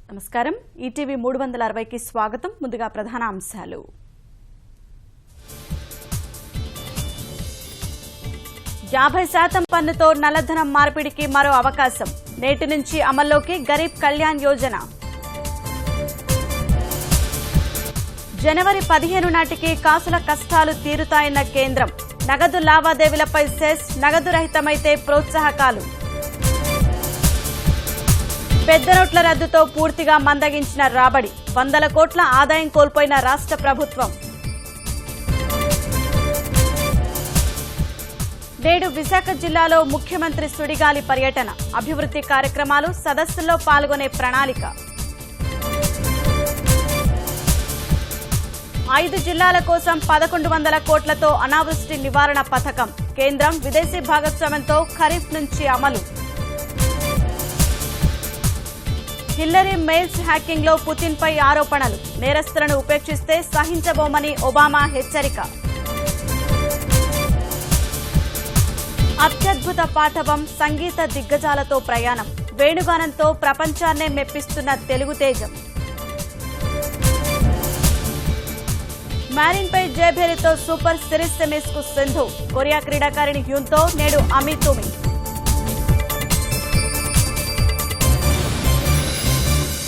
నమస్కారం ఈటీవీ 360కి స్వాగతం ముందుగా ప్రధాన అంశాలు 50% పన్నుతో నల్లధనం మార్పిడికి మరో అవకాశం నేటి నుంచి అమల్లోకి గరీబ్ కళ్యాణ్ యోజన జనవరి 15 నాటికి కాసుల కష్టాలు తీరుతాయన్న కేంద్రం నగదు లావాదేవీలపై సెస్ నగదు రహితమైతే ప్రోత్సాహకాలు పెద్ద నోట్ల రద్దుతో పూర్తిగా మందగించిన రాబడి 100 కోట్ల ఆదాయం కోల్పోయిన రాష్ట్ర ప్రభుత్వం నేడు విశాఖ జిల్లాలో ముఖ్యమంత్రి సుడిగాలి పర్యటన అభివృద్ధి కార్యక్రమాలు సదస్సుల్లో పాల్గొనే ప్రణాళిక 5 జిల్లాల కోసం 1100 కోట్లతో అనావృష్టి నివారణ పథకం కేంద్రం విదేశీ భాగస్వామ్యంతో ఖరీఫ్ నుంచి అమలు హిల్లరీ మెయిల్స్ హ్యాకింగ్ లో పుతిన్ పై ఆరోపణలు నేరస్తులను ఉపేక్షిస్తే సహించబోమని ఒబామా హెచ్చరిక అత్యద్భుత పాఠవం సంగీత దిగ్గజాలతో ప్రయాణం వేణుగానంతో ప్రపంచాన్నే మెప్పిస్తున్న తెలుగు తేజం మ్యారిన్ పై జయభేరితో సూపర్ సిరీస్ సెమీస్ కు సింధు కొరియా క్రీడాకారిణి హ్యూన్తో నేడు అమీ తుమి